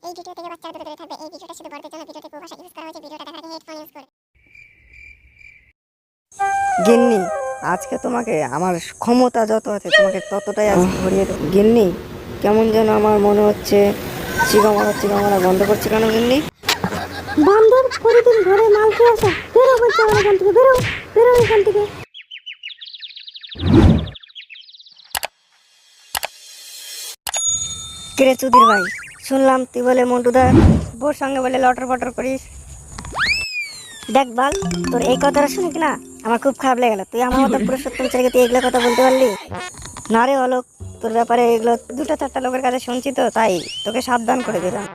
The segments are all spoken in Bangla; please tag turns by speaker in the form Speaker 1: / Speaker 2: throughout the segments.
Speaker 1: এই ভিডিও থেকে বাচ্চারা দূরে দূরে থাকবে। এই ভিডিওটা শুধু বড়দের জন্য। ভিডিওতে খুব ভাষা ইউজ করা হয়েছে। ভিডিওটা দেখার আগে হেডফোন ইউজ করবে।
Speaker 2: গিন্নি, আজকে তোমাকে আমার ক্ষমতা যত আছে তোমাকে ততটাই আজকে ভরিয়ে দেবো। গিন্নি, কেমন যেন আমার মনে হচ্ছে চিকামারা বন্ধ করছে কেন গিন্নি?
Speaker 3: বান্দর প্রতিদিন ঘরে মাল খেয়ে আসো, বেরো বলছে আমার এখান থেকে, বেরো বেরো এখান থেকে।
Speaker 2: কিরে চুদির ভাই, শুনলাম তুই বলে মন্টুদা বোর সঙ্গে বলে লটর পটর করিস। দেখ বাল, তোর এই কথাটা শুনে কিনা আমার খুব খারাপ লেগে গেল। তুই আমার মতো পুরুষোত্তম ছেলেকে তুই এগুলো কথা বলতে পারলি না রে অলোক। তোর ব্যাপারে এগুলো দুটো চারটা লোকের কাছে শুনছি তো, তাই তোকে সাবধান করে দিলাম।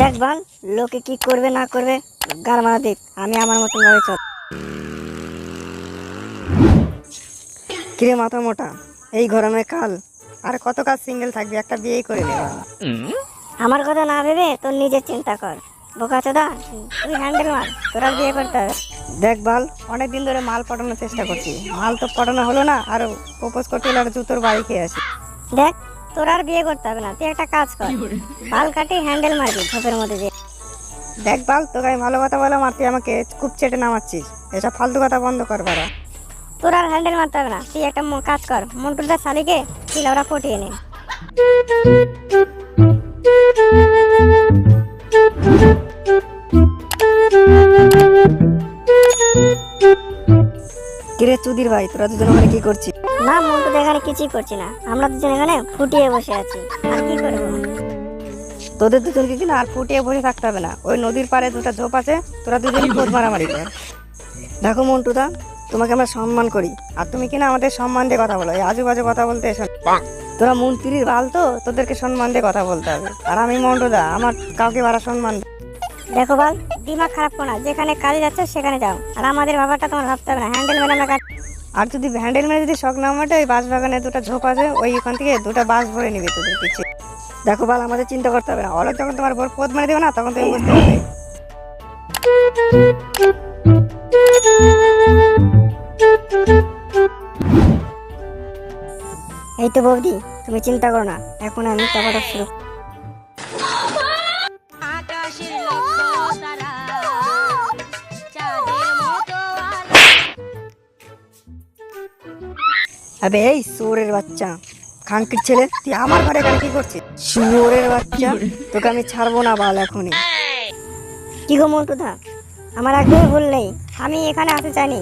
Speaker 2: দেখ বাল, লোকে কি করবে না করবে গার মারা দিক, আমি আমার মতন ভাবে চল। কিরে মাথা মোটা, এই গরমে কাল আর কত কাজ সিঙ্গেল থাকবি, একটা বিয়েই করে নেবা। আমার কথা না ভেবে তোর নিজের চিন্তা কর বোকাচোদা। তুই হ্যান্ডেল মার, তোর আর বিয়ে করতে হবে। দেখ বাল, অনেকদিন ধরে মাল পটানোর চেষ্টা করছি, মাল তো পটানো হলো না, আর প্রপোজ করতে হলে আর জুতোর বাড়ি খেয়ে আসি। দেখ, তোর আর বিয়ে করতে হবে না, তুই একটা কাজ কর, বাল কাটি হ্যান্ডেল মারবি ঝোপের মধ্যে দিয়ে। দেখ বাল, তোকে আমি ভালো কথা বলে মারতে আমাকে খুব চেটে নামাচ্ছিস, এসব ফালতু কথা বন্ধ কর বাড়া। তোর আর হ্যান্ডেল মারতে হবে না, তুই একটা কাজ কর, মন্টুদার শালিকে চিলাওরা পটিয়ে নে। কিরে চুদির ভাই, তোরা দুজন ওখানে কি করছিস? না মন্টু এখানে কিছুই করছি না, আমরা দুজন এখানে ফুটিয়ে বসে আছি, আর কি করবো। তোদের দুজনকে কিনা আর ফুটিয়ে বসে থাকতে হবে না, ওই নদীর পাড়ে দুটো ঝোপ আছে, তোরা দুজনই খোঁজ মারামারি কর। দেখো মন্টুদা, তোমাকে আমরা সম্মান করি, আর তুমি কিনা আমাদের সম্মান দিয়ে কথা বলো, এই আজুবাজু কথা বলতে এসো। তোরা মন্ত্রীর বাল তো, তোদেরকে সম্মান দিয়ে কথা বলতে হবে, আর আমি মন্টুদা, আমার কাউকে বাড়া সম্মান। দেখো বাল, দিমাগ খারাপ করো না, যেখানে কাজে যাচ্ছে সেখানে যাও, আর আমাদের ব্যাপারটা তোমার ভাবতে হবে না। হ্যান্ডেল মেরে আমরা আর যদি হ্যান্ডেল মেরে যদি শখ না মাটে, ওই বাঁশ বাগানে দুটো ঝোপ আছে, ওইখান থেকে দুটো বাঁশ ভরে নিবে তোদের পিছিয়ে। দেখো বাল, আমাদের চিন্তা করতে হবে না, অলোক যখন তোমার বোর পথ মেরে দেবে না, তখন তুমি বুঝতে পারবে। এই তো বৌদি, তুমি চিন্তা করো না, এখন আমি টপাটপ শুরু। আবে এই শুয়োরের বাচ্চা, খানকির ছেলে, তুই আমার ঘরে এখানে কি করছিস? শুয়োরের বাচ্চা, তোকে আমি ছাড়বো না বাল এখনই। কি গো মন্টুদা, আমার একদমই ভুল নেই, আমি এখানে আসতে চাইনি,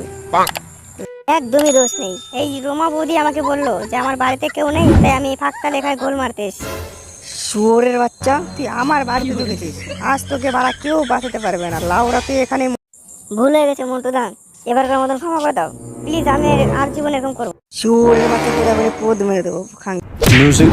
Speaker 2: একদমই দোষ নেই। এই রোমা বৌদি আমাকে বললো যে আমার বাড়িতে কেউ নেই, তাই আমি ফাঁকটা লেখায় গোল মারতে এসেছি। শুয়োরের বাচ্চা, তুই আমার বাড়িতে ঢুকেছিস, আজ তোকে বাড়া কেউ বাঁচাতে পারবে না লাউরা, তুই এখানে। ভুল হয়ে গেছে মন্টুদা, এবারকার মতন ক্ষমা করে দাও প্লিজ, আমি আর জীবনে এরকম করবো। শুয়োরের বাচ্চা তোরা পদ মেরে দেবো।
Speaker 4: Music.